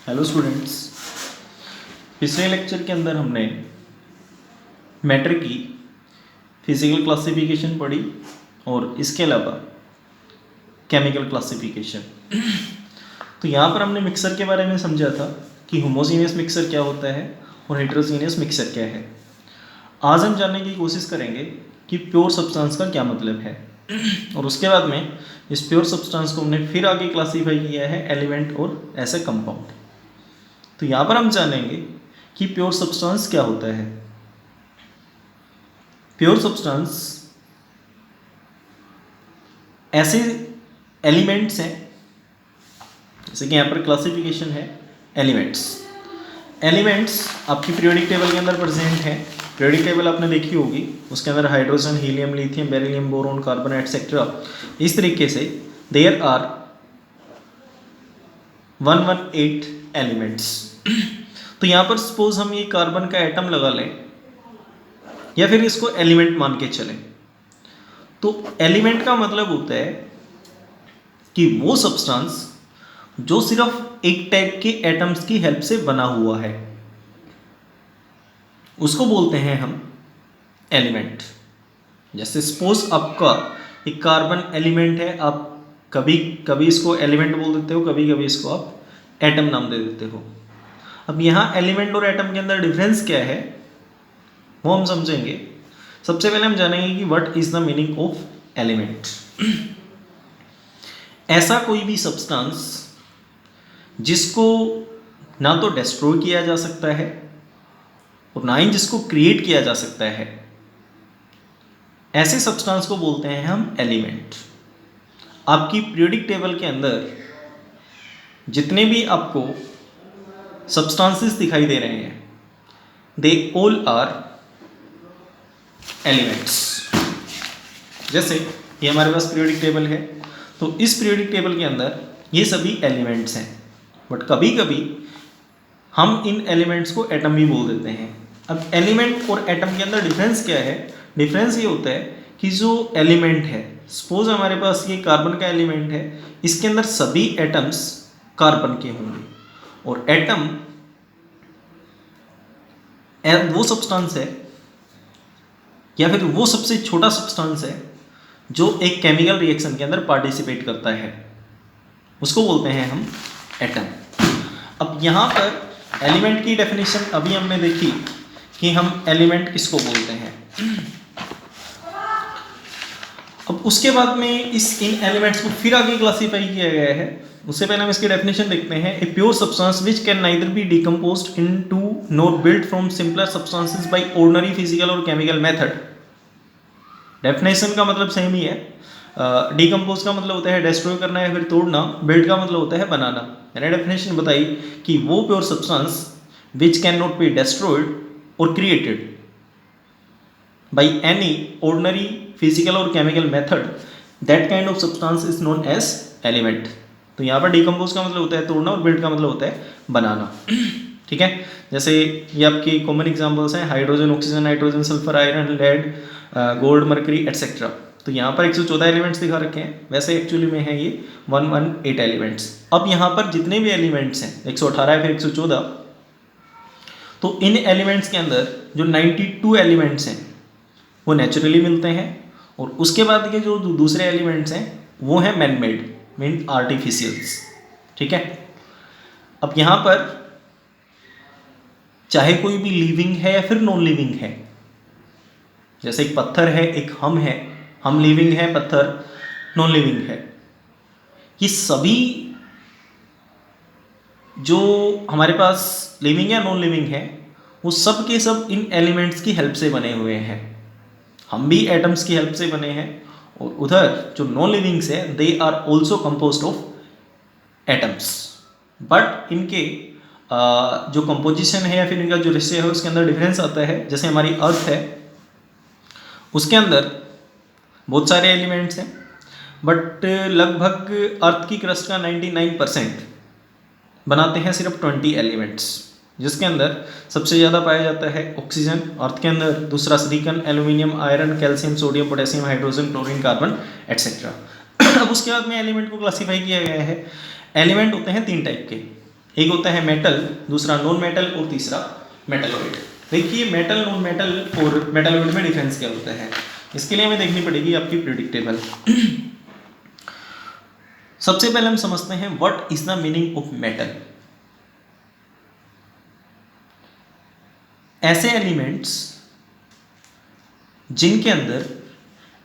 Hello students. पिछले lecture के अंदर हमने मैटर की फिजिकल क्लासिफिकेशन पढ़ी और इसके अलावा केमिकल क्लासिफिकेशन। तो यहाँ पर हमने मिक्सर के बारे में समझा था कि होमोजीनियस मिक्सर क्या होता है और हेटेरोजीनियस मिक्सर क्या है। आज हम जानने की कोशिश करेंगे कि प्योर सब्सटेंस का क्या मतलब है और उसके बाद में इस प्योर सब्सटेंस को हमने फिर आगे क्लासीफाई किया है एलिमेंट और ऐसे कंपाउंड। तो यहाँ पर हम जानेंगे कि प्योर सब्सटेंस क्या होता है। प्योर सब्सटेंस ऐसे एलिमेंट्स हैं, जैसे कि यहाँ पर क्लासिफिकेशन है एलिमेंट्स। एलिमेंट्स आपकी पीरियोडिक टेबल के अंदर प्रेजेंट है। पीरियोडिक टेबल आपने देखी होगी, उसके अंदर hydrogen, helium, lithium, beryllium, boron, carbon etcetera. इस तरीके से देयर आर 118 एलिमेंट्स। तो यहाँ पर सपोज हम ये कार्बन का एटम लगा लें या फिर इसको एलिमेंट मान के चलें, तो एलिमेंट का मतलब होता है कि वो सब्सटेंस जो सिर्फ एक टाइप के एटम्स की हेल्प से बना हुआ है, उसको बोलते हैं हम एलिमेंट। जैसे सपोज आपका एक कार्बन एलिमेंट है, आप कभी कभी इसको एलिमेंट बोल देते हो, कभी कभी इसको आप एटम नाम दे देते हो। अब यहाँ एलिमेंट और एटम के अंदर डिफरेंस क्या है वो हम समझेंगे। सबसे पहले हम जानेंगे कि what is the meaning of element. ऐसा कोई भी सब्सटेंस जिसको ना तो डिस्ट्रॉय किया जा सकता है और ना ही जिसको क्रिएट किया जा सकता है, ऐसे सब्सटेंस को बोलते हैं हम एलिमेंट। आपकी पीरियोडिक टेबल के अंदर जितने भी आपको सब्सटेंसेस दिखाई दे रहे हैं, दे ऑल आर एलिमेंट्स। जैसे ये हमारे पास पीरियोडिक टेबल है, तो इस पीरियोडिक टेबल के अंदर ये सभी एलिमेंट्स हैं, बट कभी कभी हम इन एलिमेंट्स को एटम भी बोल देते हैं। अब एलिमेंट और एटम के अंदर डिफरेंस क्या है? डिफरेंस ये होता है कि जो एलिमेंट है, सपोज हमारे पास ये कार्बन का एलिमेंट है, इसके अंदर सभी एटम्स कार्बन के होंगे, और एटम वो सब्सटेंस है या फिर वो सबसे छोटा सब्सटेंस है जो एक केमिकल रिएक्शन के अंदर पार्टिसिपेट करता है, उसको बोलते हैं हम एटम। अब यहाँ पर एलिमेंट की डेफिनेशन अभी हमने देखी कि हम एलिमेंट किसको बोलते हैं। अब उसके बाद में इन एलिमेंट्स को फिर आगे क्लासीफाई किया गया है। उससे पहले हम इसकी डेफिनेशन देखते हैं। A pure substance which can neither be decomposed into nor built from simpler substances by ordinary physical और केमिकल मेथड। डेफिनेशन का मतलब सेम ही है। डिकम्पोज का मतलब होता है डिस्ट्रॉय करना या फिर तोड़ना, बिल्ड का मतलब होता है बनाना। मैंने डेफिनेशन बताई कि वो pure substance which cannot be destroyed और created by any ordinary physical और chemical method, that kind of substance is known as element. तो यहाँ पर डिकम्पोज का मतलब होता है तोड़ना और बिल्ड का मतलब होता है बनाना। ठीक है, जैसे ये आपके कॉमन एग्जांपल्स हैं hydrogen, oxygen, nitrogen, sulphur, iron, lead, gold, mercury etcetera. तो यहाँ पर 114 एलिमेंट्स दिखा रखे हैं, वैसे एक्चुअली में है ये 118 एलिमेंट्स। अब यहाँ पर जितने भी एलिमेंट्स हैं 118 है फिर 114, तो इन एलिमेंट्स के अंदर जो 92 एलिमेंट्स हैं वो नेचुरली मिलते हैं, और उसके बाद के जो दूसरे एलिमेंट्स हैं वो हैं मैन मेड, मीन आर्टिफिशियल्स। ठीक है, अब यहाँ पर चाहे कोई भी लिविंग है या फिर नॉन लिविंग है, जैसे एक पत्थर है, एक हम है, हम लिविंग है, पत्थर नॉन लिविंग है, ये सभी जो हमारे पास लिविंग या नॉन लिविंग है वो सब के सब इन एलिमेंट्स की हेल्प से बने हुए हैं। हम भी एटम्स की हेल्प से बने हैं, और उधर जो नॉन लिविंग्स है they are also composed of atoms, but इनके जो कंपोजिशन है या फिर इनका जो रेशियो है उसके अंदर डिफरेंस आता है। जैसे हमारी अर्थ है, उसके अंदर बहुत सारे एलिमेंट्स हैं, बट लगभग अर्थ की क्रस्ट का 99% बनाते हैं सिर्फ 20 एलिमेंट्स, जिसके अंदर सबसे ज़्यादा पाया जाता है ऑक्सीजन अर्थ के अंदर, दूसरा silicon, aluminium, iron, calcium, sodium, potassium, hydrogen, chlorine, carbon etcetera. अब उसके बाद में एलिमेंट को क्लासीफाई किया गया है। एलिमेंट होते हैं 3 टाइप के, एक होता है मेटल, दूसरा नॉन मेटल और तीसरा मेटलॉइड। देखिए मेटल, नॉन मेटल और मेटलॉइड में डिफरेंस क्या होता है, इसके लिए हमें देखनी पड़ेगी आपकी पीरियोडिक टेबल। सबसे पहले हम समझते हैं what is the meaning of metal. ऐसे एलिमेंट्स जिनके अंदर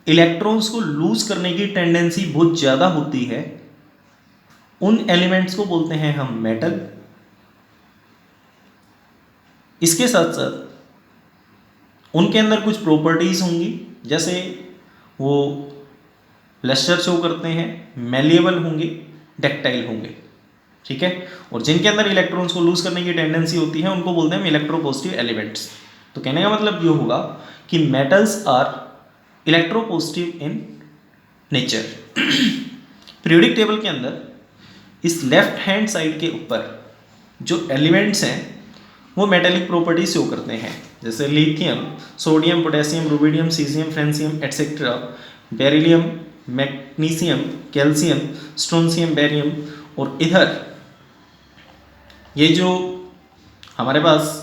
इलेक्ट्रॉन्स को लूज करने की टेंडेंसी बहुत ज़्यादा होती है, उन एलिमेंट्स को बोलते हैं हम मेटल। इसके साथ साथ उनके अंदर कुछ प्रॉपर्टीज होंगी, जैसे वो लस्टर शो करते हैं, मैलिएबल होंगे, डक्टाइल होंगे, ठीक है। और जिनके अंदर इलेक्ट्रॉन्स को लूज करने की टेंडेंसी होती है उनको बोलते हैं हम इलेक्ट्रोपॉजिटिव एलिमेंट्स। तो कहने का मतलब ये होगा कि metals are electropositive in nature. Periodic table के अंदर इस लेफ्ट हैंड साइड के ऊपर जो एलिमेंट्स हैं वो मेटेलिक प्रॉपर्टी शो करते हैं, जैसे lithium, sodium, potassium, rubidium, caesium, francium etcetera, beryllium, magnesium, calcium, strontium, barium. और इधर ये जो हमारे पास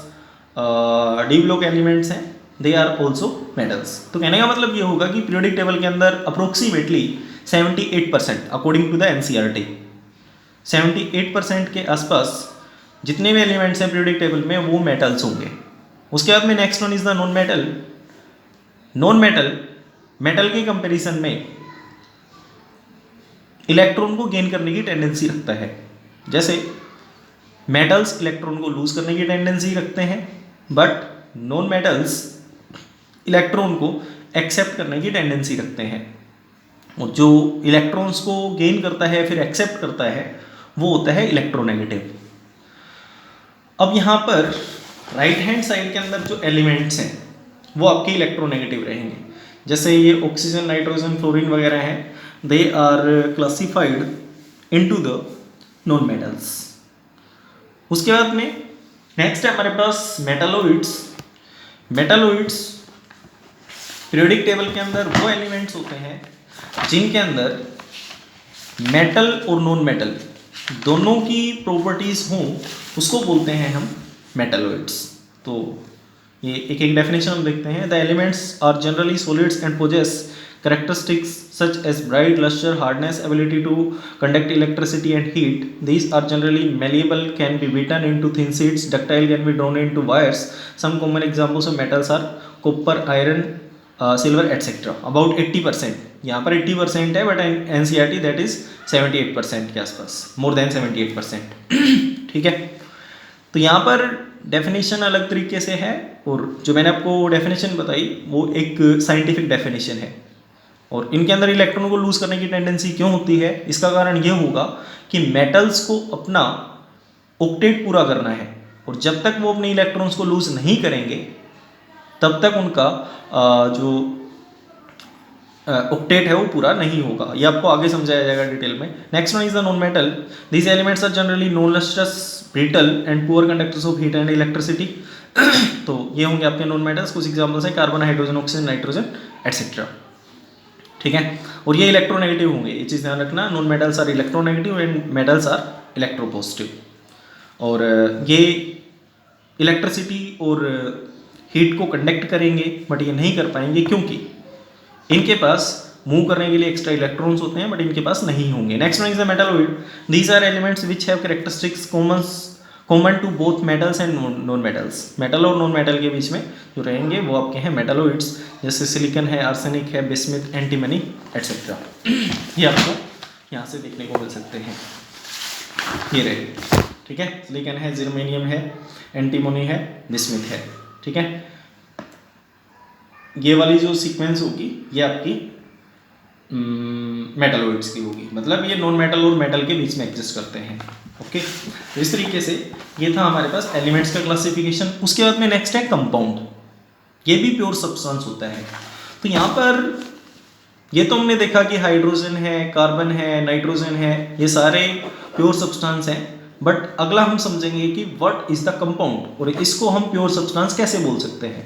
डी ब्लॉक एलिमेंट्स हैं दे आर ऑल्सो मेटल्स। तो कहने का मतलब ये होगा कि पीरियोडिक टेबल के अंदर approximately 78% according to the NCERT 78% के आसपास जितने भी एलिमेंट्स हैं पीरियोडिक टेबल में वो मेटल्स होंगे। उसके बाद में next one is the non metal. Non metal metal के कंपैरिजन में इलेक्ट्रॉन को गेन करने की टेंडेंसी रखता है, जैसे मेटल्स इलेक्ट्रॉन को लूज करने की टेंडेंसी रखते हैं, बट नॉन मेटल्स इलेक्ट्रॉन को एक्सेप्ट करने की टेंडेंसी रखते हैं। और जो इलेक्ट्रॉन्स को गेन करता है फिर एक्सेप्ट करता है वो होता है इलेक्ट्रोनेगेटिव। अब यहाँ पर राइट हैंड साइड के अंदर जो एलिमेंट्स हैं वो आपके इलेक्ट्रोनेगेटिव रहेंगे, जैसे ये ऑक्सीजन, नाइट्रोजन, फ्लोरीन वगैरह हैं, they are classified into the non metals. उसके बाद में नेक्स्ट है हमारे पास मेटलॉइड्स। मेटलॉइड्स पीरियोडिक टेबल के अंदर वो एलिमेंट्स होते हैं जिनके अंदर मेटल और नॉन मेटल दोनों की प्रॉपर्टीज हों, उसको बोलते हैं हम मेटलॉइड्स। तो ये एक एक डेफिनेशन हम देखते हैं। The elements are generally solids and possess characteristics such as bright, luster, hardness, ability to conduct electricity and heat. These are generally malleable, can be beaten into thin sheets, ductile, can be drawn into wires. Some common examples of metals are copper, iron, silver, etc. About 80%, यहाँ पर 80% है, but NCERT that is 78% के आसपास, more than 78%। ठीक है, तो यहाँ पर डेफिनेशन अलग तरीके से है, और जो मैंने आपको डेफिनेशन बताई वो एक साइंटिफिक डेफिनेशन है। और इनके अंदर इलेक्ट्रॉन को लूज करने की टेंडेंसी क्यों होती है, इसका कारण ये होगा कि मेटल्स को अपना ऑक्टेट पूरा करना है, और जब तक वो अपने इलेक्ट्रॉन्स को लूज नहीं करेंगे तब तक उनका जो ऑक्टेट है वो पूरा नहीं होगा। ये आपको आगे समझाया जाएगा डिटेल में। Next one is the non metal. These elements are generally non lustrous, brittle and poor conductors of heat and electricity. तो ये होंगे आपके नॉन मेटल्स। कुछ एग्जाम्पल्स हैं carbon, hydrogen, oxygen, nitrogen etcetera. ठीक है, और ये इलेक्ट्रोनेगेटिव होंगे, ये चीज़ ध्यान रखना। Non metals are electronegative and metals are electropositive. और ये इलेक्ट्रिसिटी और हीट को कंडक्ट करेंगे, बट ये नहीं कर पाएंगे क्योंकि इनके पास मूव करने के लिए एक्स्ट्रा इलेक्ट्रॉन्स होते हैं, बट इनके पास नहीं होंगे। Next one is the metalloid. These are elements which have characteristics common to both metals and non metals. Metal और नॉन मेटल के बीच में जो रहेंगे वो आपके हैं मेटलॉइड्स, जैसे सिलिकॉन है, आर्सेनिक है, बिस्मिथ, एंटीमनी एटसेट्रा। ये आपको यहाँ से देखने को मिल सकते हैं, ये रहे। ठीक है, सिलिकॉन है, जर्मेनियम है, एंटीमनी है, बिस्मिथ है। ठीक है, ये वाली जो सीक्वेंस होगी ये आपकी मेटलॉइड्स की होगी, मतलब ये नॉन मेटल और मेटल के बीच में एग्जिस्ट करते हैं। ओके, तो इस तरीके से ये था हमारे पास एलिमेंट्स का क्लासिफिकेशन। उसके बाद में नेक्स्ट है कंपाउंड। ये भी प्योर सब्सटेंस होता है। तो यहाँ पर ये तो हमने देखा कि हाइड्रोजन है, कार्बन है, नाइट्रोजन है, ये सारे प्योर सब्सटेंस हैं। बट अगला हम समझेंगे कि व्हाट इज द कंपाउंड, और इसको हम प्योर सब्सटेंस कैसे बोल सकते हैं।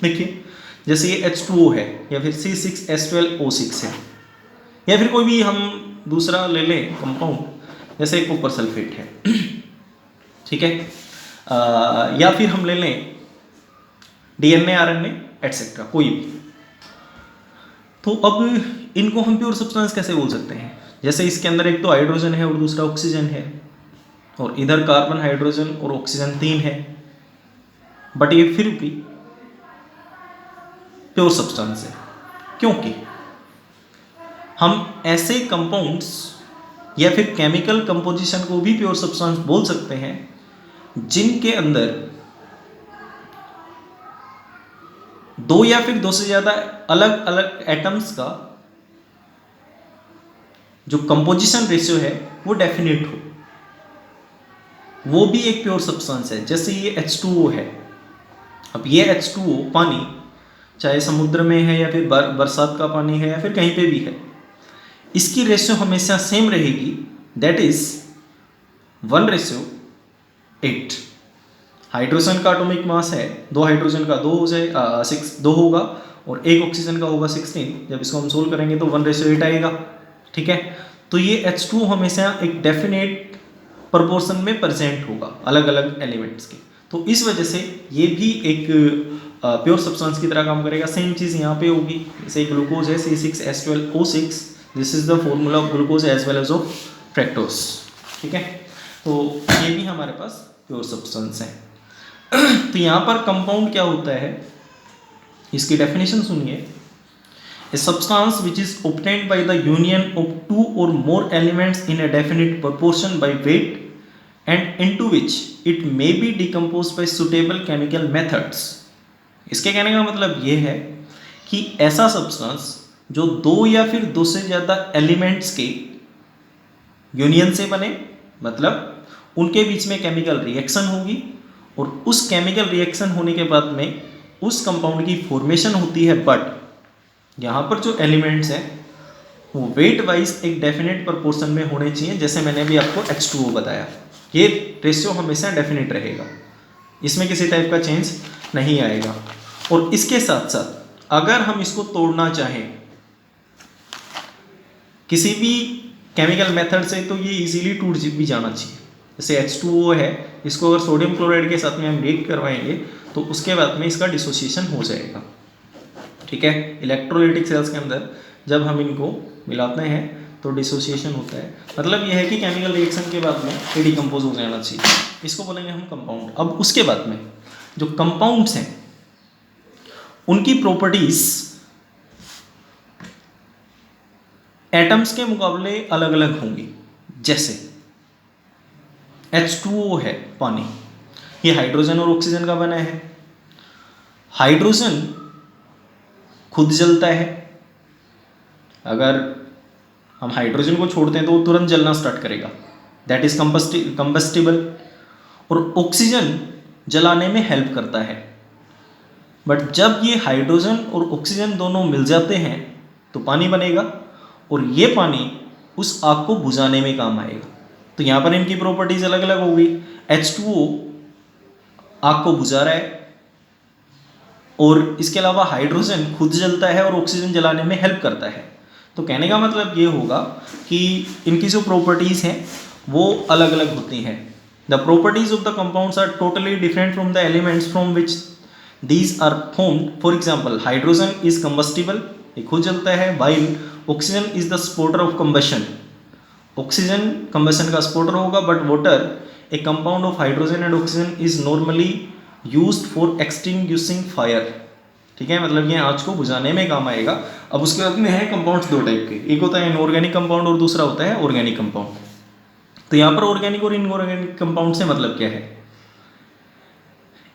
देखिए, जैसे ये H2O है, या फिर C6H12O6 है, या फिर कोई भी हम दूसरा ले लें कंपाउंड, जैसे कॉपर सल्फेट है। ठीक है। या फिर हम ले लें DNA, RNA एटसेट्रा, कोई भी। तो अब इनको हम प्योर सब्सटेंस कैसे बोल सकते हैं? जैसे इसके अंदर एक तो हाइड्रोजन है और दूसरा ऑक्सीजन है, और इधर कार्बन, हाइड्रोजन और ऑक्सीजन 3 है, बट ये फिर भी प्योर सब्सटेंस है। क्योंकि हम ऐसे कंपाउंड्स या फिर केमिकल कंपोजिशन को भी प्योर सब्सटेंस बोल सकते हैं जिनके अंदर दो या फिर दो से ज्यादा अलग अलग एटम्स का जो कंपोजिशन रेशियो है वो डेफिनेट हो, वो भी एक प्योर सब्सटेंस है। जैसे ये H2O है। अब ये H2O पानी, चाहे समुद्र में है या फिर बरसात का पानी है या फिर कहीं पे भी है, इसकी रेशियो हमेशा सेम रहेगी, दैट इज 1:8। हाइड्रोजन का एटॉमिक मास है, 2 हाइड्रोजन का 2 हो जाए 2 होगा, और 1 ऑक्सीजन का होगा 16। जब इसको हम सोल्व करेंगे तो 1:8 आएगा, ठीक है। तो ये H2O हमेशा एक डेफिनेट प्रोपोर्शन में प्रेजेंट होगा अलग अलग एलिमेंट्स के। तो इस वजह से ये भी एक प्योर सब्सटेंस की तरह काम करेगा। सेम चीज़ यहाँ पे होगी। जैसे ग्लूकोज है C6H12O6, this is the formula of glucose as well as of fructose, ठीक है। तो ये भी हमारे पास प्योर सब्सटेंस है। तो यहाँ पर कंपाउंड क्या होता है, इसकी डेफिनेशन सुनिए। A substance which is obtained by the union of 2 or more elements in a definite proportion by weight and into which it may be decomposed by suitable chemical methods। इसके कहने का मतलब ये है कि ऐसा सब्सटेंस जो 2 या फिर 2 से ज़्यादा एलिमेंट्स के यूनियन से बने, मतलब उनके बीच में केमिकल रिएक्शन होगी, और उस केमिकल रिएक्शन होने के बाद में उस कंपाउंड की फॉर्मेशन होती है। बट यहाँ पर जो एलिमेंट्स हैं वो वेट वाइज एक डेफिनेट प्रोपोर्शन में होने चाहिए। जैसे मैंने भी आपको H2O बताया, ये रेशियो हमेशा डेफिनेट रहेगा, इसमें किसी टाइप का चेंज नहीं आएगा। और इसके साथ साथ अगर हम इसको तोड़ना चाहें किसी भी केमिकल मेथड से, तो ये इजीली टूट भी जाना चाहिए। जैसे H2O है, इसको अगर सोडियम क्लोराइड के साथ में हम रिएक्ट करवाएंगे तो उसके बाद में इसका डिसोसिएशन हो जाएगा, ठीक है। इलेक्ट्रोलाइटिक सेल्स के अंदर जब हम इनको मिलाते हैं तो डिसोसिएशन होता है। मतलब यह है कि केमिकल रिएक्शन के बाद में ये डिकम्पोज हो जाना चाहिए, इसको बोलेंगे हम कंपाउंड। अब उसके बाद में जो कंपाउंड्स हैं उनकी प्रॉपर्टीज एटम्स के मुकाबले अलग अलग होंगी। जैसे H2O है पानी, ये हाइड्रोजन और ऑक्सीजन का बना है। हाइड्रोजन खुद जलता है, अगर हम हाइड्रोजन को छोड़ते हैं तो वो तुरंत जलना स्टार्ट करेगा, दैट इज कंबस्टिबल। और ऑक्सीजन जलाने में हेल्प करता है। बट जब ये हाइड्रोजन और ऑक्सीजन दोनों मिल जाते हैं तो पानी बनेगा, और ये पानी उस आग को बुझाने में काम आएगा। तो यहाँ पर इनकी प्रॉपर्टीज अलग अलग होगी। H2O आग को बुझा रहा है, और इसके अलावा हाइड्रोजन खुद जलता है और ऑक्सीजन जलाने में हेल्प करता है। तो कहने का मतलब ये होगा कि इनकी जो प्रॉपर्टीज़ हैं वो अलग अलग होती हैं। The properties of the compounds are totally different from the elements from which these are formed. For example, hydrogen is combustible, ये खुद जलता है, while oxygen is the supporter of combustion, oxygen combustion का स्पॉटर होगा। But water, a compound of hydrogen and oxygen, is normally used for extinguishing fire, ठीक है। मतलब ये आँच को बुझाने में काम आएगा। अब उसके बाद में है कंपाउंड्स दो टाइप के, एक होता है इनऑर्गेनिक कंपाउंड और दूसरा होता है ऑर्गेनिक कंपाउंड। तो यहाँ पर ऑर्गेनिक और इनऑर्गेनिक कंपाउंड से मतलब क्या है?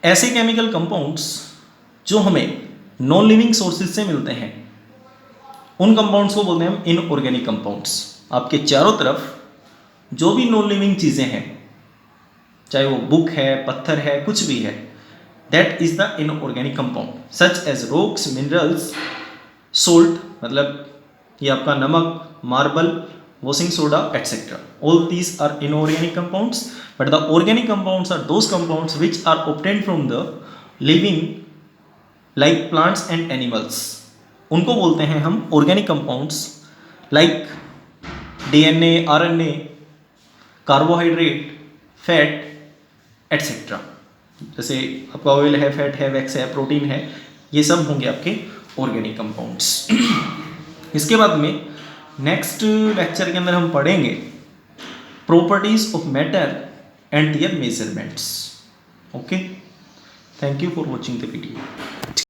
ऐसे केमिकल कंपाउंड्स जो हमें नॉन लिविंग सोर्सेज से मिलते हैं उन कंपाउंड्स को बोलते हैं हम इनऑर्गेनिक कंपाउंड्स। आपके चारों तरफ जो भी नॉन लिविंग चीज़ें हैं, चाहे वो बुक है, पत्थर है, कुछ भी है, that is the inorganic compound, such as rocks, minerals, salt, मतलब ये आपका नमक, marble, washing soda etcetera. All these are inorganic compounds, but the organic compounds are those compounds which are obtained from the living like plants and animals. उनको बोलते हैं हम organic compounds, like DNA, RNA, carbohydrate, fat, etcetera. जैसे आपका oil है, fat है, wax है, protein है, ये सब होंगे आपके ऑर्गेनिक कंपाउंड्स। इसके बाद में नेक्स्ट लेक्चर के अंदर हम पढ़ेंगे properties of matter and their measurements. Okay, thank you for watching the video.